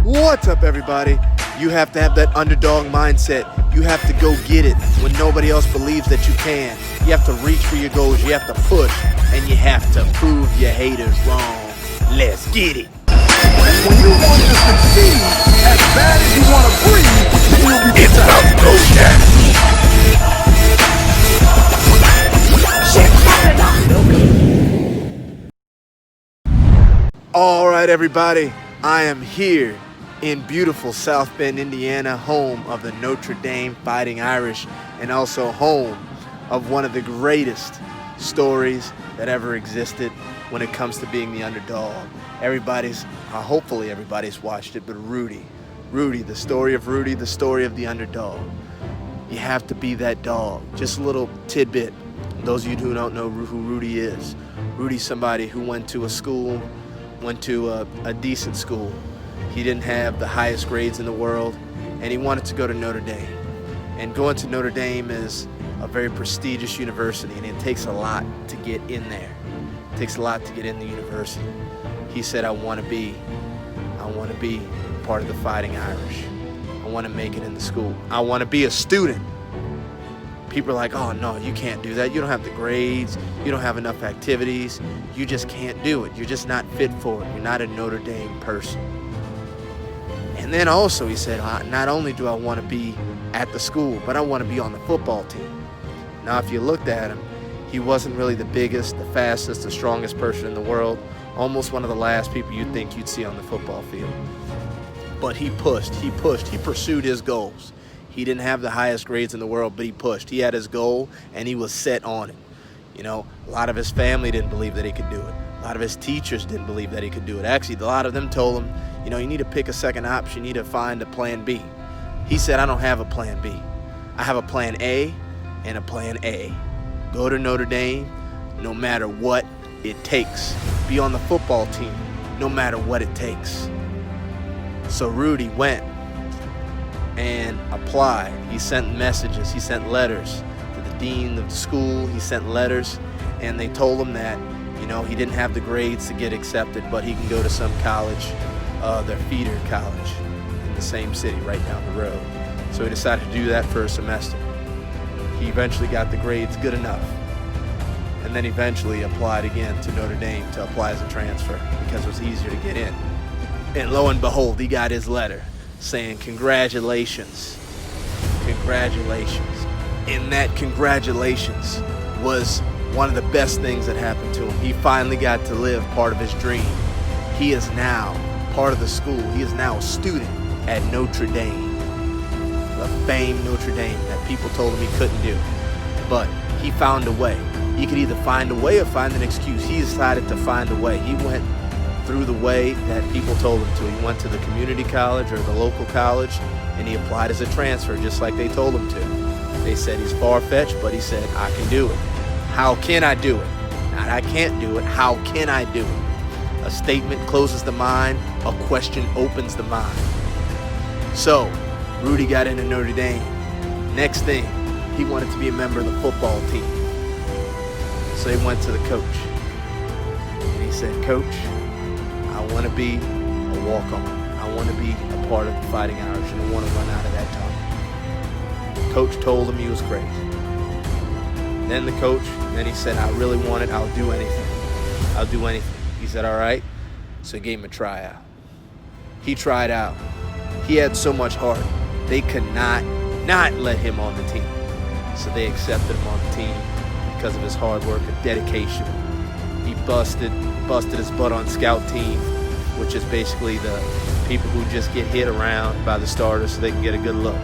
What's up, everybody? You have to have that underdog mindset. You have to go get it when nobody else believes that you can. You have to reach for your goals. You have to push, and you have to prove your haters wrong. Let's get it. When you want to succeed as bad as you want to breathe, then you'll be It's about to go down. All right, everybody. I am here in beautiful South Bend, Indiana, home of the Notre Dame Fighting Irish, and also home of one of the greatest stories that ever existed when it comes to being the underdog. Hopefully everybody's watched it, but Rudy, the story of Rudy, the story of the underdog. You have to be that dog. Just a little tidbit. Those of you who don't know who Rudy is, Rudy's somebody who went to a decent school. He didn't have the highest grades in the world, and he wanted to go to Notre Dame. And going to Notre Dame is a very prestigious university, and it takes a lot to get in there. It takes a lot to get in the university. He said, I want to be part of the Fighting Irish. I want to make it in the school. I want to be a student. People are like, oh no, you can't do that. You don't have the grades. You don't have enough activities. You just can't do it. You're just not fit for it. You're not a Notre Dame person. And then also he said, not only do I want to be at the school, but I want to be on the football team. Now, if you looked at him, he wasn't really the biggest, the fastest, the strongest person in the world. Almost one of the last people you'd think you'd see on the football field. But he pursued his goals. He didn't have the highest grades in the world, but he pushed. He had his goal, and he was set on it. You know, a lot of his family didn't believe that he could do it. A lot of his teachers didn't believe that he could do it. Actually, a lot of them told him, you know, you need to pick a second option. You need to find a plan B. He said, I don't have a plan B. I have a plan A and a plan A. Go to Notre Dame no matter what it takes. Be on the football team no matter what it takes. So Rudy went and applied. He sent messages. He sent letters to the dean of the school. He sent letters, and they told him that, you know, he didn't have the grades to get accepted, but he can go to some college, their feeder college in the same city right down the road. So he decided to do that for a semester. He eventually got the grades good enough, and then eventually applied again to Notre Dame to apply as a transfer because it was easier to get in. And lo and behold, he got his letter saying, congratulations, congratulations. And that congratulations was one of the best things that happened to him. He finally got to live part of his dream. He is now part of the school. He is now a student at Notre Dame, the famed Notre Dame that people told him he couldn't do. But he found a way. He could either find a way or find an excuse. He decided to find a way. He went through the way that people told him to. He went to the community college or the local college, and he applied as a transfer just like they told him to. They said he's far-fetched, but he said, I can do it. How can I do it? Not I can't do it. How can I do it? A statement closes the mind. A question opens the mind. So, Rudy got into Notre Dame. Next thing, he wanted to be a member of the football team. So he went to the coach. And he said, Coach, I want to be a walk-on. I want to be a part of the Fighting Irish, and I want to run out of that tunnel. Coach told him he was crazy. Then he said, I really want it. I'll do anything. I'll do anything. He said, all right. So he gave him a tryout. He tried out. He had so much heart. They could not let him on the team. So they accepted him on the team because of his hard work and dedication. He busted his butt on scout team, which is basically the people who just get hit around by the starters so they can get a good look.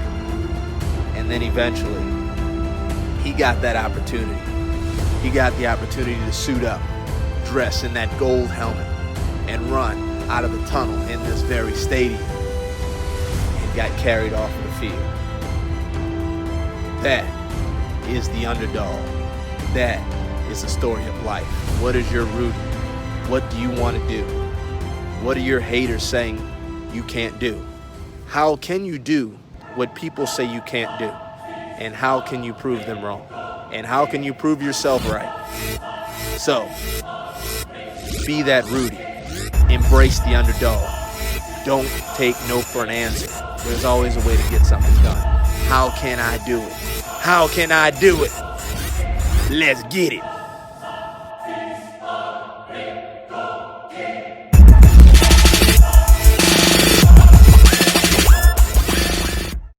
And then eventually, he got that opportunity. He got the opportunity to suit up, dress in that gold helmet, and run out of the tunnel in this very stadium, and got carried off of the field. That is the underdog. That is the story of life. What is your Rudy? What do you want to do? What are your haters saying you can't do? How can you do what people say you can't do? And how can you prove them wrong? And how can you prove yourself right? So, be that Rudy. Embrace the underdog. Don't take no for an answer. There's always a way to get something done. How can I do it? How can I do it? Let's get it.